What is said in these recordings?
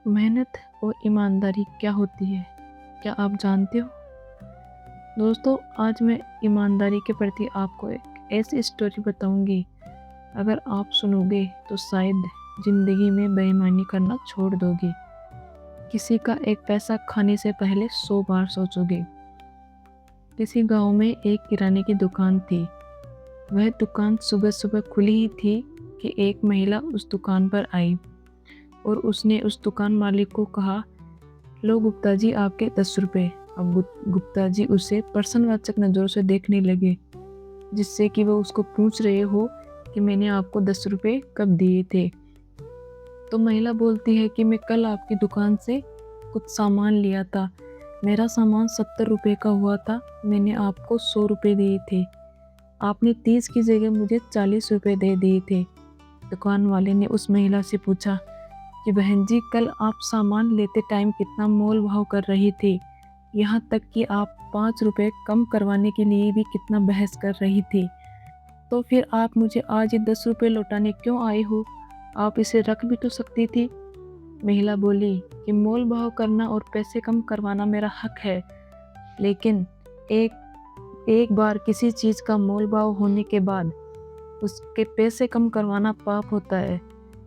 मेहनत और ईमानदारी क्या होती है, क्या आप जानते हो? दोस्तों, आज मैं ईमानदारी के प्रति आपको एक ऐसी स्टोरी बताऊंगी। अगर आप सुनोगे तो शायद ज़िंदगी में बेईमानी करना छोड़ दोगे। किसी का एक पैसा खाने से पहले 100 बार सोचोगे। किसी गांव में एक किराने की दुकान थी। वह दुकान सुबह सुबह खुली ही थी कि एक महिला उस दुकान पर आई और उसने उस दुकान मालिक को कहा, लो गुप्ता जी, आपके 10 रुपये। अब गुप्ता जी उसे प्रश्नवाचक नज़रों से देखने लगे, जिससे कि वो उसको पूछ रहे हो कि मैंने आपको 10 रुपये कब दिए थे। तो महिला बोलती है कि मैं कल आपकी दुकान से कुछ सामान लिया था। मेरा सामान 70 रुपये का हुआ था। मैंने आपको 100 रुपये दिए थे। आपने 30 की जगह मुझे 40 रुपये दे दिए थे। दुकान वाले ने उस महिला से पूछा कि बहन जी, कल आप सामान लेते टाइम कितना मोल भाव कर रही थी, यहाँ तक कि आप 5 रुपये कम करवाने के लिए भी कितना बहस कर रही थी। तो फिर आप मुझे आज ये 10 रुपये लौटाने क्यों आई हो? आप इसे रख भी तो सकती थी। महिला बोली कि मोल भाव करना और पैसे कम करवाना मेरा हक है, लेकिन एक बार किसी चीज़ का मोल भाव होने के बाद उसके पैसे कम करवाना पाप होता है।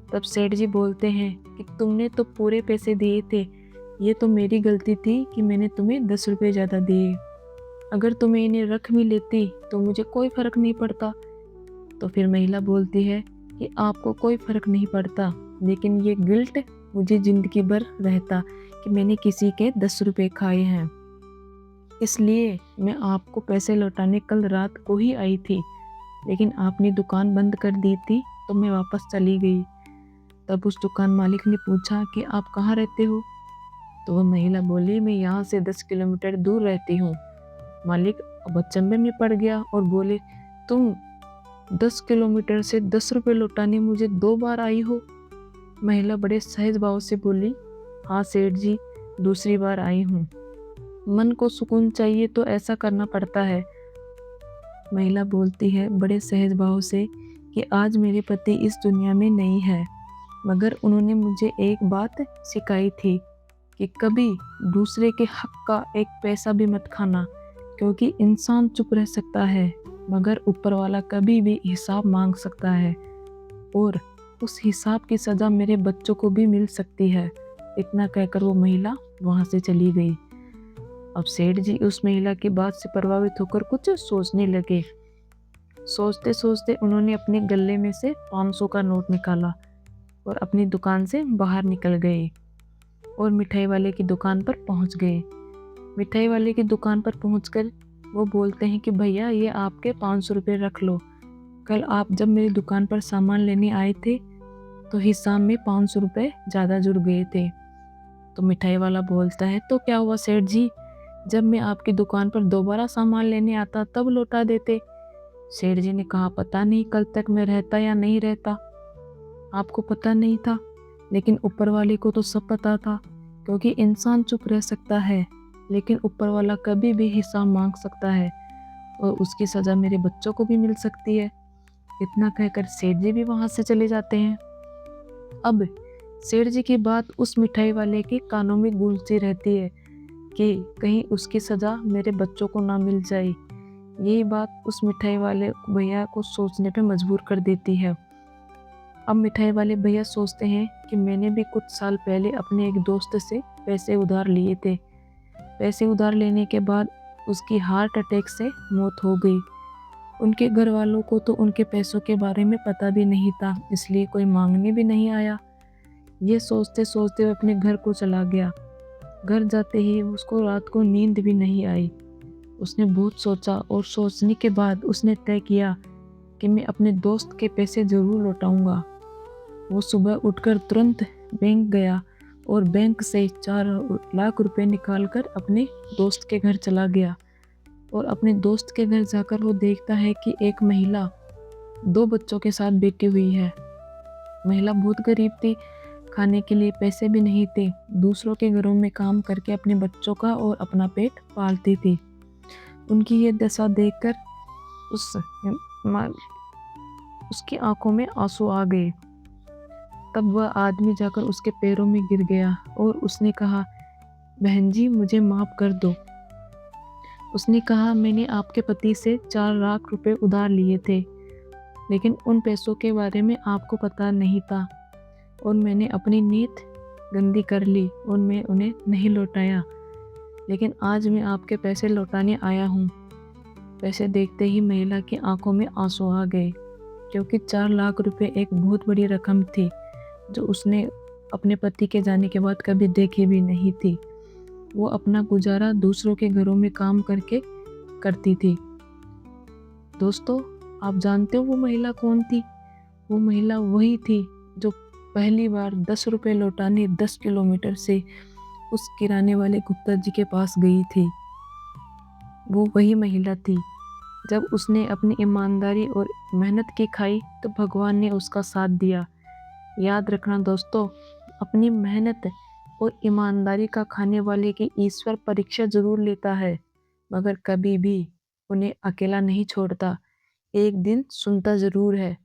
तब सेठ जी बोलते हैं कि तुमने तो पूरे पैसे दिए थे, ये तो मेरी गलती थी कि मैंने तुम्हें 10 रुपये ज़्यादा दिए। अगर तुम्हें इन्हें रख भी लेती तो मुझे कोई फ़र्क नहीं पड़ता। तो फिर महिला बोलती है कि आपको कोई फ़र्क नहीं पड़ता, लेकिन ये गिल्ट मुझे ज़िंदगी भर रहता कि मैंने किसी के 10 रुपये खाए हैं। इसलिए मैं आपको पैसे लौटाने कल रात को ही आई थी, लेकिन आपने दुकान बंद कर दी थी तो मैं वापस चली गई। तब उस दुकान मालिक ने पूछा कि आप कहाँ रहते हो? तो वह महिला बोली, मैं यहाँ से 10 किलोमीटर दूर रहती हूँ। मालिक अब अचंभे में पड़ गया और बोले, तुम 10 किलोमीटर से 10 रुपये लौटाने मुझे 2 बार आई हो? महिला बड़े सहज भाव से बोली, हाँ सेठ जी, दूसरी बार आई हूँ। मन को सुकून चाहिए तो ऐसा करना पड़ता है। महिला बोलती है बड़े सहज भाव से कि आज मेरे पति इस दुनिया में नहीं है, मगर उन्होंने मुझे एक बात सिखाई थी कि कभी दूसरे के हक का एक पैसा भी मत खाना, क्योंकि इंसान चुप रह सकता है मगर ऊपर वाला कभी भी हिसाब मांग सकता है, और उस हिसाब की सज़ा मेरे बच्चों को भी मिल सकती है। इतना कहकर वो महिला वहाँ से चली गई। अब सेठ जी उस महिला की बात से प्रभावित होकर कुछ सोचने लगे। सोचते सोचते उन्होंने अपने गले में से 500 का नोट निकाला और अपनी दुकान से बाहर निकल गए और मिठाई वाले की दुकान पर पहुंच गए। मिठाई वाले की दुकान पर पहुंचकर वो बोलते हैं कि भैया, ये आपके 500 रुपये रख लो। कल आप जब मेरी दुकान पर सामान लेने आए थे तो हिसाब में 500 रुपये ज़्यादा जुड़ गए थे। तो मिठाई वाला बोलता है, तो क्या हुआ सेठ जी, जब मैं आपकी दुकान पर दोबारा सामान लेने आता तब लौटा देते। सेठ जी ने कहा, पता नहीं कल तक मैं रहता या नहीं रहता। आपको पता नहीं था, लेकिन ऊपर वाले को तो सब पता था, क्योंकि इंसान चुप रह सकता है लेकिन ऊपर वाला कभी भी हिसाब मांग सकता है और उसकी सज़ा मेरे बच्चों को भी मिल सकती है। इतना कहकर सेठ जी भी वहाँ से चले जाते हैं। अब सेठ जी की बात उस मिठाई वाले के कानों में गूंजती रहती है कि कहीं उसकी सज़ा मेरे बच्चों को ना मिल जाए। यही बात उस मिठाई वाले भैया को सोचने पे मजबूर कर देती है। अब मिठाई वाले भैया सोचते हैं कि मैंने भी कुछ साल पहले अपने एक दोस्त से पैसे उधार लिए थे। पैसे उधार लेने के बाद उसकी हार्ट अटैक से मौत हो गई। उनके घर वालों को तो उनके पैसों के बारे में पता भी नहीं था, इसलिए कोई मांगने भी नहीं आया। ये सोचते सोचते वो अपने घर को चला गया। घर जाते ही उसको रात को नींद भी नहीं आई। उसने बहुत सोचा और सोचने के बाद उसने तय किया कि मैं अपने दोस्त के पैसे ज़रूर लौटाऊंगा। वो सुबह उठकर तुरंत बैंक गया और बैंक से 4 लाख रुपए निकालकर अपने दोस्त के घर चला गया। और अपने दोस्त के घर जाकर वो देखता है कि एक महिला 2 बच्चों के साथ बैठी हुई है। महिला बहुत गरीब थी, खाने के लिए पैसे भी नहीं थे। दूसरों के घरों में काम करके अपने बच्चों का और अपना पेट पालती थी। उनकी ये दशा देखकर उसकी आंखों में आंसू आ गए। तब वह आदमी जाकर उसके पैरों में गिर गया और उसने कहा, बहन जी मुझे माफ़ कर दो। उसने कहा, मैंने आपके पति से 4 लाख रुपए उधार लिए थे, लेकिन उन पैसों के बारे में आपको पता नहीं था और मैंने अपनी नीयत गंदी कर ली और मैं उन्हें नहीं लौटाया। लेकिन आज मैं आपके पैसे लौटाने आया हूँ। पैसे देखते ही महिला की आंखों में आंसू आ गए, क्योंकि 4 लाख रुपए एक बहुत बड़ी रकम थी जो उसने अपने पति के जाने के बाद कभी देखी भी नहीं थी। वो अपना गुजारा दूसरों के घरों में काम करके करती थी। दोस्तों, आप जानते हो वो महिला कौन थी? वो महिला वही थी जो पहली बार 10 रुपए लौटाने 10 किलोमीटर से उस किराने वाले गुप्ता जी के पास गई थी। वो वही महिला थी। जब उसने अपनी ईमानदारी और मेहनत की खाई तो भगवान ने उसका साथ दिया। याद रखना दोस्तों, अपनी मेहनत और ईमानदारी का खाने वाले की ईश्वर परीक्षा जरूर लेता है, मगर कभी भी उन्हें अकेला नहीं छोड़ता। एक दिन सुनता जरूर है।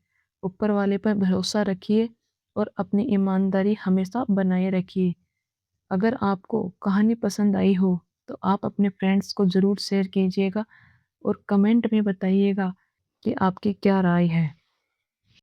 ऊपर वाले पर भरोसा रखिए और अपनी ईमानदारी हमेशा बनाए रखिए। अगर आपको कहानी पसंद आई हो तो आप अपने फ्रेंड्स को ज़रूर शेयर कीजिएगा और कमेंट में बताइएगा कि आपकी क्या राय है।